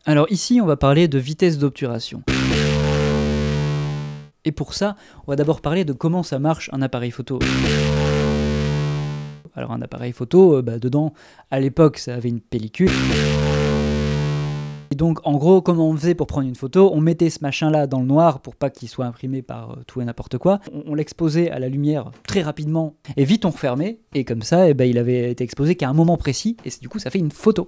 Alors ici, on va parler de vitesse d'obturation. Et pour ça, on va d'abord parler de comment ça marche un appareil photo. Alors un appareil photo, dedans, à l'époque, ça avait une pellicule. Et donc, en gros, comment on faisait pour prendre une photo? On mettait ce machin-là dans le noir pour pas qu'il soit imprimé par tout et n'importe quoi. On l'exposait à la lumière très rapidement et vite on refermait. Et comme ça, il avait été exposé qu'à un moment précis. Et du coup, ça fait une photo.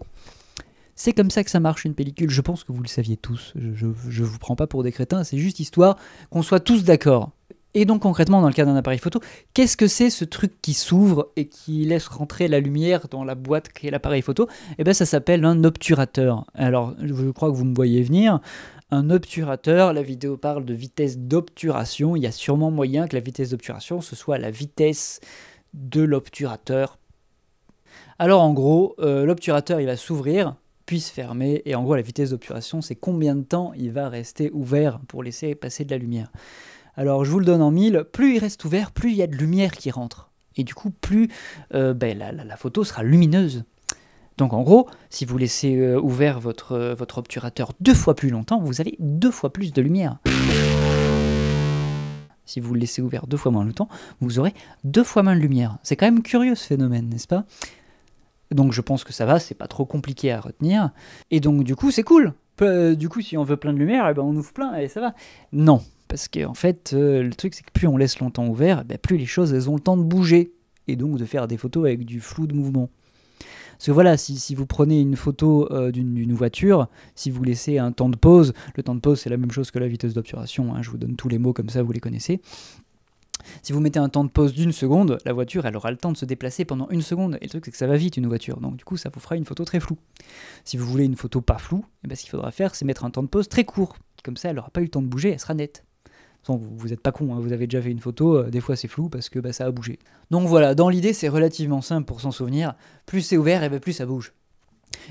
C'est comme ça que ça marche une pellicule. Je pense que vous le saviez tous. Je vous prends pas pour des crétins. C'est juste histoire qu'on soit tous d'accord. Et donc concrètement, dans le cas d'un appareil photo, qu'est-ce que c'est ce truc qui s'ouvre et qui laisse rentrer la lumière dans la boîte qui est l'appareil photo? Eh bien ça s'appelle un obturateur. Alors je crois que vous me voyez venir. Un obturateur, la vidéo parle de vitesse d'obturation. Il y a sûrement moyen que la vitesse d'obturation, ce soit la vitesse de l'obturateur. Alors en gros, l'obturateur il va s'ouvrir, puis se fermer, et en gros la vitesse d'obturation c'est combien de temps il va rester ouvert pour laisser passer de la lumière. Alors je vous le donne en 1000, plus il reste ouvert, plus il y a de lumière qui rentre. Et du coup, plus la photo sera lumineuse. Donc en gros, si vous laissez ouvert votre obturateur 2 fois plus longtemps, vous avez 2 fois plus de lumière. Si vous le laissez ouvert 2 fois moins longtemps, vous aurez 2 fois moins de lumière. C'est quand même curieux ce phénomène, n'est-ce pas? Donc je pense que ça va, c'est pas trop compliqué à retenir. Et donc du coup, c'est cool. Du coup, si on veut plein de lumière, on ouvre plein et ça va. Non. Parce qu'en fait, le truc, c'est que plus on laisse longtemps ouvert, plus les choses elles ont le temps de bouger, et donc de faire des photos avec du flou de mouvement. Parce que voilà, si vous prenez une photo d'une voiture, si vous laissez un temps de pause, le temps de pause c'est la même chose que la vitesse d'obturation, hein, je vous donne tous les mots comme ça, vous les connaissez. Si vous mettez un temps de pause d'1 seconde, la voiture elle aura le temps de se déplacer pendant 1 seconde, et le truc c'est que ça va vite une voiture, donc du coup ça vous fera une photo très floue. Si vous voulez une photo pas floue, ce qu'il faudra faire c'est mettre un temps de pause très court, comme ça elle n'aura pas eu le temps de bouger, elle sera nette. Vous n'êtes pas con, hein, vous avez déjà fait une photo, des fois c'est flou parce que ça a bougé. Donc voilà, dans l'idée c'est relativement simple pour s'en souvenir, plus c'est ouvert, plus ça bouge.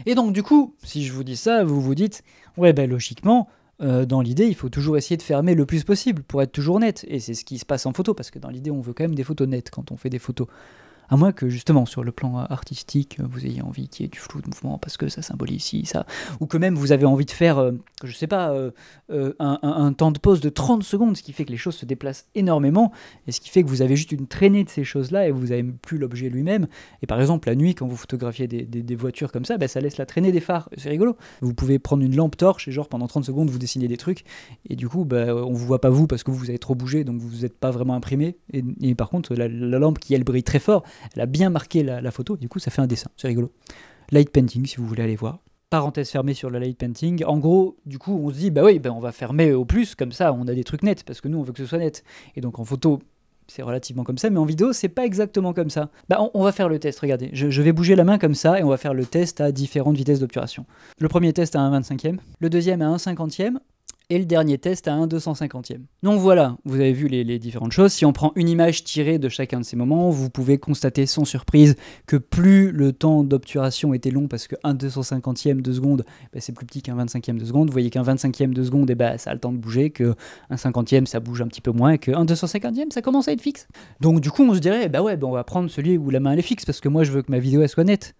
Et donc du coup, si je vous dis ça, vous vous dites, ouais logiquement, dans l'idée il faut toujours essayer de fermer le plus possible pour être toujours net, et c'est ce qui se passe en photo, parce que dans l'idée on veut quand même des photos nettes quand on fait des photos. À moins que justement sur le plan artistique, vous ayez envie qu'il y ait du flou de mouvement parce que ça symbolise ci, ça. Ou que même vous avez envie de faire, je sais pas, un temps de pause de 30 secondes, ce qui fait que les choses se déplacent énormément, et ce qui fait que vous avez juste une traînée de ces choses-là et vous n'avez plus l'objet lui-même. Et par exemple, la nuit, quand vous photographiez des voitures comme ça, ça laisse la traînée des phares. C'est rigolo. Vous pouvez prendre une lampe torche et genre pendant 30 secondes, vous dessinez des trucs, et du coup, on vous voit pas vous parce que vous avez trop bougé, donc vous n'êtes pas vraiment imprimé. Et par contre, la lampe qui, elle, brille très fort, elle a bien marqué la photo, du coup ça fait un dessin, c'est rigolo. Light painting si vous voulez aller voir. Parenthèse fermée sur le light painting. En gros, du coup on se dit, on va fermer au plus, comme ça on a des trucs nets, parce que nous on veut que ce soit net. Et donc en photo, c'est relativement comme ça, mais en vidéo c'est pas exactement comme ça. On va faire le test, regardez, je vais bouger la main comme ça, et on va faire le test à différentes vitesses d'obturation. Le premier test à 1/25e, le deuxième à 1/50e, et le dernier test à 1/250e. Donc voilà, vous avez vu les différentes choses. Si on prend une image tirée de chacun de ces moments, vous pouvez constater sans surprise que plus le temps d'obturation était long, parce que 1/250e de seconde, c'est plus petit qu'un 25e de seconde. Vous voyez qu'un 25e de seconde, ça a le temps de bouger, qu'un 50e, ça bouge un petit peu moins, et qu'un 250e, ça commence à être fixe. Donc du coup, on se dirait, on va prendre celui où la main elle est fixe, parce que moi je veux que ma vidéo elle soit nette.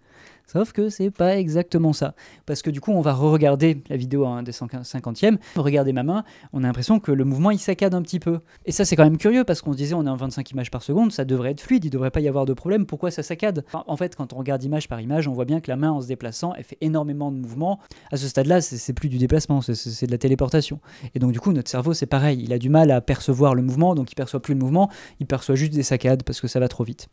Sauf que c'est pas exactement ça. Parce que du coup, on va re-regarder la vidéo à 1/250e, regarder ma main, on a l'impression que le mouvement il saccade un petit peu. Et ça, c'est quand même curieux, parce qu'on se disait on est en 25 images par seconde, ça devrait être fluide, il devrait pas y avoir de problème, pourquoi ça saccade? En fait, quand on regarde image par image, on voit bien que la main en se déplaçant, elle fait énormément de mouvements. À ce stade-là, c'est plus du déplacement, c'est de la téléportation. Et donc du coup, notre cerveau, c'est pareil, il a du mal à percevoir le mouvement, donc il perçoit plus le mouvement, il perçoit juste des saccades, parce que ça va trop vite.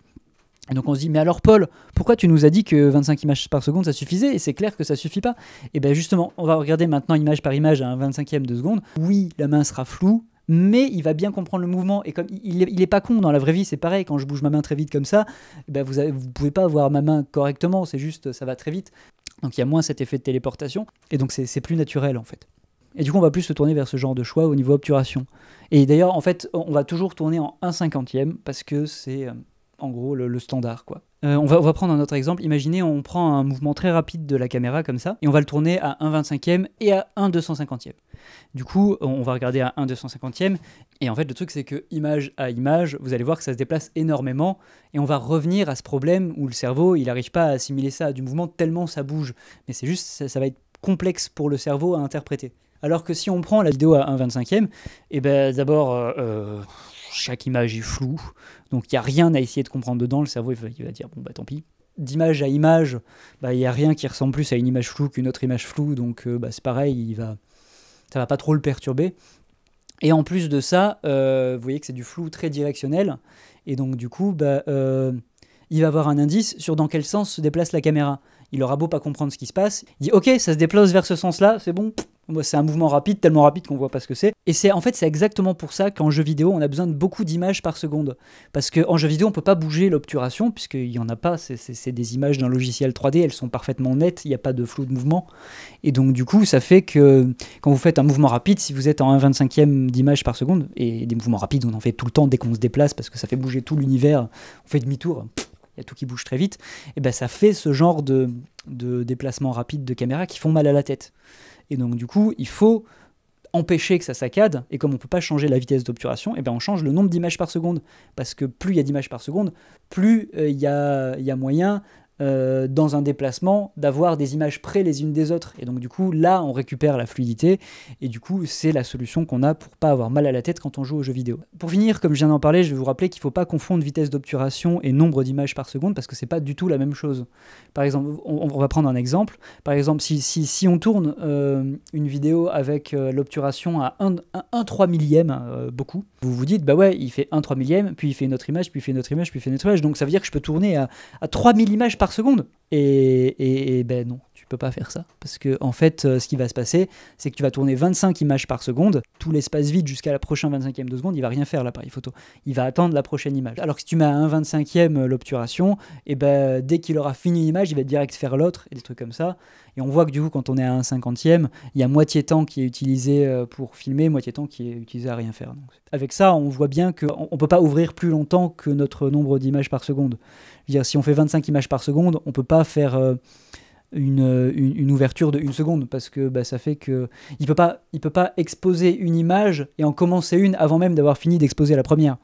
Et donc on se dit, mais alors Paul, pourquoi tu nous as dit que 25 images par seconde ça suffisait? Et c'est clair que ça suffit pas. Et bien justement, on va regarder maintenant image par image à un 25e de seconde. Oui, la main sera floue, mais il va bien comprendre le mouvement. Et comme il est pas con, dans la vraie vie c'est pareil, quand je bouge ma main très vite comme ça, vous pouvez pas voir ma main correctement, c'est juste, ça va très vite. Donc il y a moins cet effet de téléportation, et donc c'est plus naturel en fait. Et du coup on va plus se tourner vers ce genre de choix au niveau obturation. Et d'ailleurs en fait, on va toujours tourner en 1/50e, parce que c'est... en gros le standard quoi. On va prendre un autre exemple. Imaginez on prend un mouvement très rapide de la caméra comme ça, et on va le tourner à 1/25e et à 1/250e. Du coup on va regarder à 1/250e, et en fait le truc c'est que image à image, vous allez voir que ça se déplace énormément, et on va revenir à ce problème où le cerveau il n'arrive pas à assimiler ça à du mouvement tellement ça bouge. Mais c'est juste, ça va être complexe pour le cerveau à interpréter. Alors que si on prend la vidéo à 1/25e, et ben d'abord, chaque image est floue, donc il n'y a rien à essayer de comprendre dedans, le cerveau il va dire bon bah tant pis. D'image à image, il n'y a rien qui ressemble plus à une image floue qu'une autre image floue, donc c'est pareil, ça va pas trop le perturber. Et en plus de ça, vous voyez que c'est du flou très directionnel, et donc du coup, il va avoir un indice sur dans quel sens se déplace la caméra. Il aura beau pas comprendre ce qui se passe, il dit ok, ça se déplace vers ce sens-là, c'est bon. C'est un mouvement rapide, tellement rapide qu'on voit pas ce que c'est. Et c'est exactement pour ça qu'en jeu vidéo, on a besoin de beaucoup d'images par seconde. Parce qu'en jeu vidéo, on peut pas bouger l'obturation, puisqu'il y en a pas, c'est des images d'un logiciel 3D, elles sont parfaitement nettes, il n'y a pas de flou de mouvement. Et donc du coup, ça fait que quand vous faites un mouvement rapide, si vous êtes en 1/25e d'image par seconde, et des mouvements rapides, on en fait tout le temps dès qu'on se déplace, parce que ça fait bouger tout l'univers, on fait demi-tour, il y a tout qui bouge très vite, et ben ça fait ce genre de déplacements rapides de caméra qui font mal à la tête. Et donc du coup, il faut empêcher que ça saccade, et comme on ne peut pas changer la vitesse d'obturation, et ben on change le nombre d'images par seconde, parce que plus il y a d'images par seconde, plus il y a moyen dans un déplacement d'avoir des images près les unes des autres, et donc du coup là on récupère la fluidité, et du coup c'est la solution qu'on a pour pas avoir mal à la tête quand on joue aux jeux vidéo. Pour finir, comme je viens d'en parler, je vais vous rappeler qu'il ne faut pas confondre vitesse d'obturation et nombre d'images par seconde, parce que c'est pas du tout la même chose. Par exemple, on va prendre un exemple, par exemple si on tourne une vidéo avec l'obturation à 1/3 millième, beaucoup, vous vous dites bah ouais il fait 1/3 millième, puis il fait une autre image, puis il fait une autre image, puis il fait une autre image, donc ça veut dire que je peux tourner à 3000 images par seconde. Et ben non, tu peux pas faire ça. Parce que en fait, ce qui va se passer, c'est que tu vas tourner 25 images par seconde, tout l'espace vide jusqu'à la prochaine 25e de seconde, il va rien faire l'appareil photo. Il va attendre la prochaine image. Alors que si tu mets à 1/25e l'obturation, et ben dès qu'il aura fini l'image, il va direct faire l'autre, et des trucs comme ça. Et on voit que du coup, quand on est à 1/50e, il y a moitié temps qui est utilisé pour filmer, moitié temps qui est utilisé à rien faire. Donc, avec ça, on voit bien qu'on ne peut pas ouvrir plus longtemps que notre nombre d'images par seconde. Je veux dire, si on fait 25 images par seconde, on ne peut pas faire une ouverture de 1 seconde, parce que ça fait que il peut pas exposer une image et en commencer une avant même d'avoir fini d'exposer la première.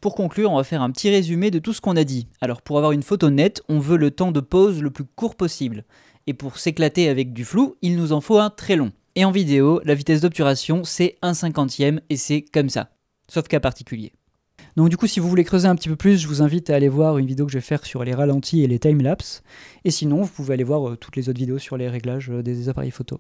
Pour conclure, on va faire un petit résumé de tout ce qu'on a dit. Alors pour avoir une photo nette, on veut le temps de pause le plus court possible. Et pour s'éclater avec du flou, il nous en faut un très long. Et en vidéo, la vitesse d'obturation, c'est 1/50e et c'est comme ça. Sauf cas particulier. Donc du coup, si vous voulez creuser un petit peu plus, je vous invite à aller voir une vidéo que je vais faire sur les ralentis et les timelapses. Et sinon, vous pouvez aller voir toutes les autres vidéos sur les réglages des appareils photo.